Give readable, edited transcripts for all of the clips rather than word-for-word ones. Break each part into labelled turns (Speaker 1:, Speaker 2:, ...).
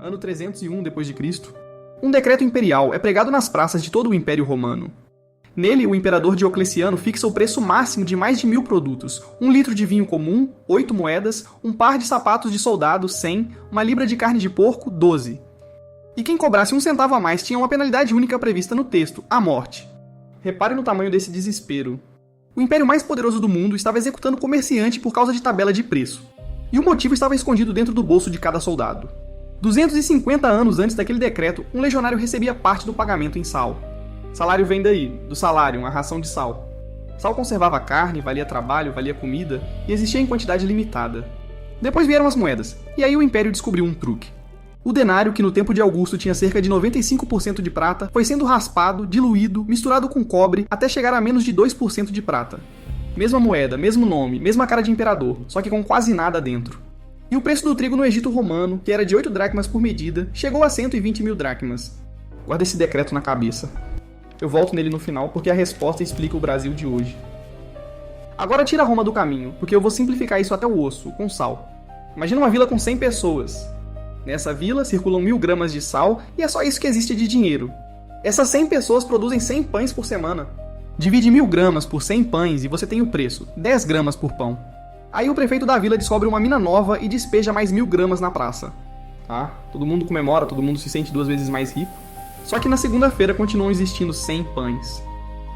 Speaker 1: ano 301 d.C., um decreto imperial é pregado nas praças de todo o Império Romano. Nele, o imperador Diocleciano fixa o preço máximo de mais de 1000 produtos, 1 litro de vinho comum, 8 moedas, um par de sapatos de soldado, 100, uma libra de carne de porco, 12. E quem cobrasse 1 centavo a mais tinha uma penalidade única prevista no texto, a morte. Repare no tamanho desse desespero. O império mais poderoso do mundo estava executando comerciante por causa de tabela de preço. E o motivo estava escondido dentro do bolso de cada soldado. 250 anos antes daquele decreto, um legionário recebia parte do pagamento em sal. Salário vem daí, do salário, a ração de sal. Sal conservava carne, valia trabalho, valia comida, e existia em quantidade limitada. Depois vieram as moedas, e aí o Império descobriu um truque. O denário, que no tempo de Augusto tinha cerca de 95% de prata, foi sendo raspado, diluído, misturado com cobre, até chegar a menos de 2% de prata. Mesma moeda, mesmo nome, mesma cara de imperador, só que com quase nada dentro. E o preço do trigo no Egito Romano, que era de 8 dracmas por medida, chegou a 120 mil dracmas. Guarda esse decreto na cabeça. Eu volto nele no final porque a resposta explica o Brasil de hoje. Agora tira Roma do caminho, porque eu vou simplificar isso até o osso, com sal. Imagina uma vila com 100 pessoas. Nessa vila circulam 1000 gramas de sal e é só isso que existe de dinheiro. Essas 100 pessoas produzem 100 pães por semana. Divide 1000 gramas por 100 pães e você tem o preço, 10 gramas por pão. Aí o prefeito da vila descobre uma mina nova e despeja mais 1000 gramas na praça. Tá? Todo mundo comemora, todo mundo se sente 2 vezes mais rico. Só que na segunda-feira continuam existindo 100 pães.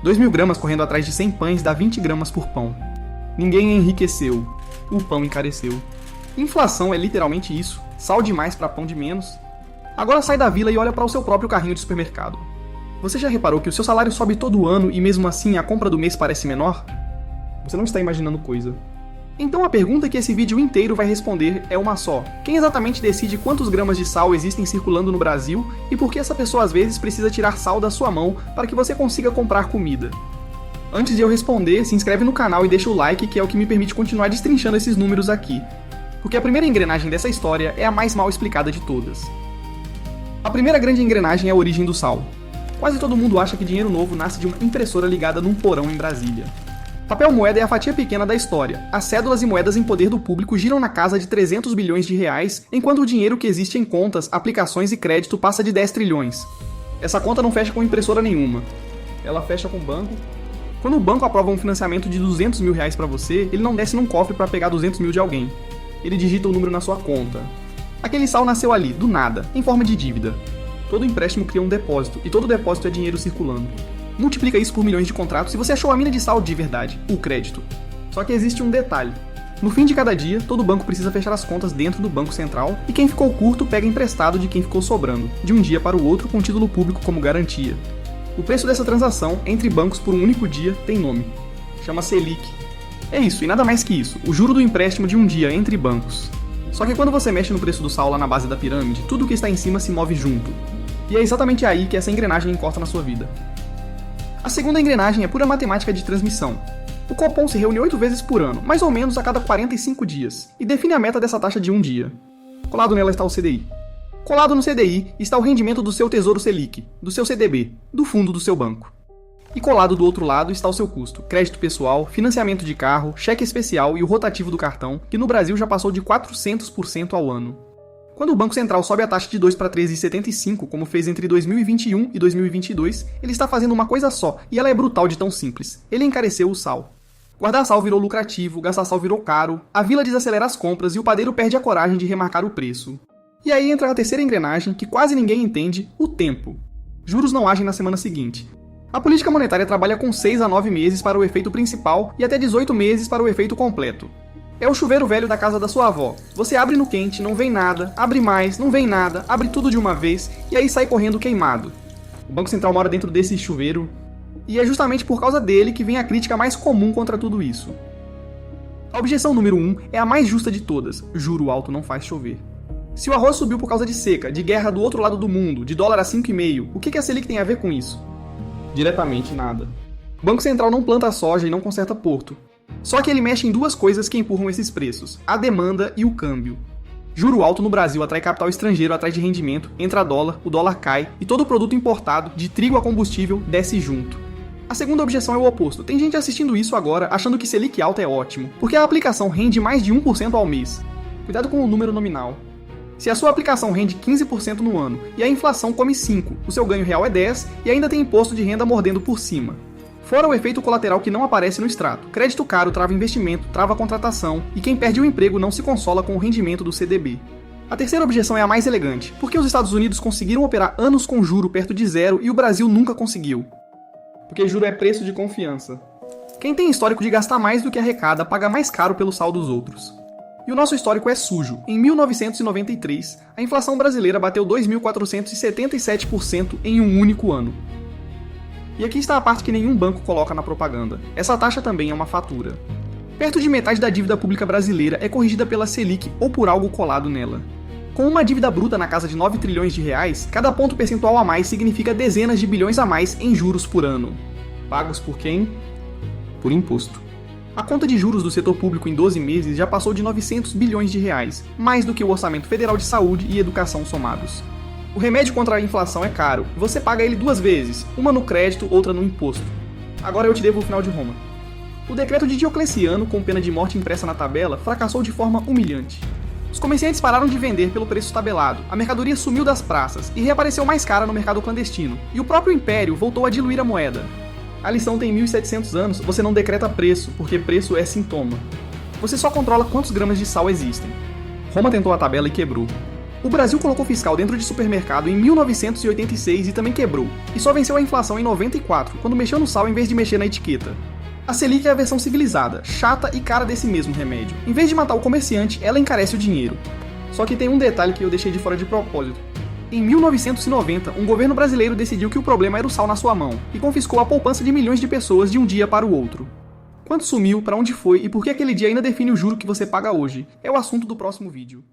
Speaker 1: 2000 gramas correndo atrás de 100 pães dá 20 gramas por pão. Ninguém enriqueceu. O pão encareceu. Inflação é literalmente isso. Sal demais para pão de menos. Agora sai da vila e olha para o seu próprio carrinho de supermercado. Você já reparou que o seu salário sobe todo ano e mesmo assim a compra do mês parece menor? Você não está imaginando coisa. Então a pergunta que esse vídeo inteiro vai responder é uma só. Quem exatamente decide quantos gramas de sal existem circulando no Brasil e por que essa pessoa às vezes precisa tirar sal da sua mão para que você consiga comprar comida? Antes de eu responder, se inscreve no canal e deixa o like, que é o que me permite continuar destrinchando esses números aqui. Porque a primeira engrenagem dessa história é a mais mal explicada de todas. A primeira grande engrenagem é a origem do sal. Quase todo mundo acha que dinheiro novo nasce de uma impressora ligada num porão em Brasília. Papel moeda é a fatia pequena da história. As cédulas e moedas em poder do público giram na casa de 300 bilhões de reais, enquanto o dinheiro que existe em contas, aplicações e crédito passa de 10 trilhões. Essa conta não fecha com impressora nenhuma. Ela fecha com o banco. Quando o banco aprova um financiamento de 200 mil reais para você, ele não desce num cofre para pegar 200 mil de alguém. Ele digita o número na sua conta. Aquele sal nasceu ali, do nada, em forma de dívida. Todo empréstimo cria um depósito, e todo depósito é dinheiro circulando. Multiplica isso por milhões de contratos e você achou a mina de sal de verdade, o crédito. Só que existe um detalhe. No fim de cada dia, todo banco precisa fechar as contas dentro do Banco Central e quem ficou curto pega emprestado de quem ficou sobrando, de um dia para o outro com título público como garantia. O preço dessa transação, entre bancos por um único dia, tem nome. Chama Selic. É isso, e nada mais que isso, o juro do empréstimo de um dia entre bancos. Só que quando você mexe no preço do sal lá na base da pirâmide, tudo que está em cima se move junto. E é exatamente aí que essa engrenagem encosta na sua vida. A segunda engrenagem é pura matemática de transmissão. O Copom se reúne 8 vezes por ano, mais ou menos a cada 45 dias, e define a meta dessa taxa de um dia. Colado nela está o CDI. Colado no CDI está o rendimento do seu Tesouro Selic, do seu CDB, do fundo do seu banco. E colado do outro lado está o seu custo, crédito pessoal, financiamento de carro, cheque especial e o rotativo do cartão, que no Brasil já passou de 400% ao ano. Quando o Banco Central sobe a taxa de 2 para 13,75, como fez entre 2021 e 2022, ele está fazendo uma coisa só, e ela é brutal de tão simples. Ele encareceu o sal. Guardar sal virou lucrativo, gastar sal virou caro, a vila desacelera as compras e o padeiro perde a coragem de remarcar o preço. E aí entra a terceira engrenagem, que quase ninguém entende, o tempo. Juros não agem na semana seguinte. A política monetária trabalha com 6 a 9 meses para o efeito principal e até 18 meses para o efeito completo. É o chuveiro velho da casa da sua avó. Você abre no quente, não vem nada, abre mais, não vem nada, abre tudo de uma vez e aí sai correndo queimado. O Banco Central mora dentro desse chuveiro e é justamente por causa dele que vem a crítica mais comum contra tudo isso. A objeção número 1 é a mais justa de todas: juro alto não faz chover. Se o arroz subiu por causa de seca, de guerra do outro lado do mundo, de dólar a 5,5, o que a Selic tem a ver com isso? Diretamente nada. O Banco Central não planta soja e não conserta porto. Só que ele mexe em duas coisas que empurram esses preços: a demanda e o câmbio. Juro alto no Brasil atrai capital estrangeiro atrás de rendimento, entra dólar, o dólar cai e todo produto importado, de trigo a combustível, desce junto. A segunda objeção é o oposto. Tem gente assistindo isso agora achando que Selic alta é ótimo, porque a aplicação rende mais de 1% ao mês. Cuidado com o número nominal. Se a sua aplicação rende 15% no ano e a inflação come 5%, o seu ganho real é 10% e ainda tem imposto de renda mordendo por cima. Fora o efeito colateral que não aparece no extrato, crédito caro trava investimento, trava a contratação e quem perde o emprego não se consola com o rendimento do CDB. A terceira objeção é a mais elegante. Por que os Estados Unidos conseguiram operar anos com juro perto de zero e o Brasil nunca conseguiu? Porque juro é preço de confiança. Quem tem histórico de gastar mais do que arrecada paga mais caro pelo sal dos outros. E o nosso histórico é sujo. Em 1993, a inflação brasileira bateu 2.477% em um único ano. E aqui está a parte que nenhum banco coloca na propaganda. Essa taxa também é uma fatura. Perto de metade da dívida pública brasileira é corrigida pela Selic ou por algo colado nela. Com uma dívida bruta na casa de 9 trilhões de reais, cada ponto percentual a mais significa dezenas de bilhões a mais em juros por ano. Pagos por quem? Por imposto. A conta de juros do setor público em 12 meses já passou de 900 bilhões de reais, mais do que o orçamento federal de saúde e educação somados. O remédio contra a inflação é caro, e você paga ele duas vezes, uma no crédito, outra no imposto. Agora eu te devo o final de Roma. O decreto de Diocleciano, com pena de morte impressa na tabela, fracassou de forma humilhante. Os comerciantes pararam de vender pelo preço tabelado, a mercadoria sumiu das praças e reapareceu mais cara no mercado clandestino, e o próprio império voltou a diluir a moeda. A lição tem 1.700 anos, você não decreta preço, porque preço é sintoma. Você só controla quantos gramas de sal existem. Roma tentou a tabela e quebrou. O Brasil colocou fiscal dentro de supermercado em 1986 e também quebrou, e só venceu a inflação em 94, quando mexeu no sal em vez de mexer na etiqueta. A Selic é a versão civilizada, chata e cara desse mesmo remédio. Em vez de matar o comerciante, ela encarece o dinheiro. Só que tem um detalhe que eu deixei de fora de propósito. Em 1990, um governo brasileiro decidiu que o problema era o sal na sua mão, e confiscou a poupança de milhões de pessoas de um dia para o outro. Quanto sumiu, para onde foi e por que aquele dia ainda define o juro que você paga hoje, é o assunto do próximo vídeo.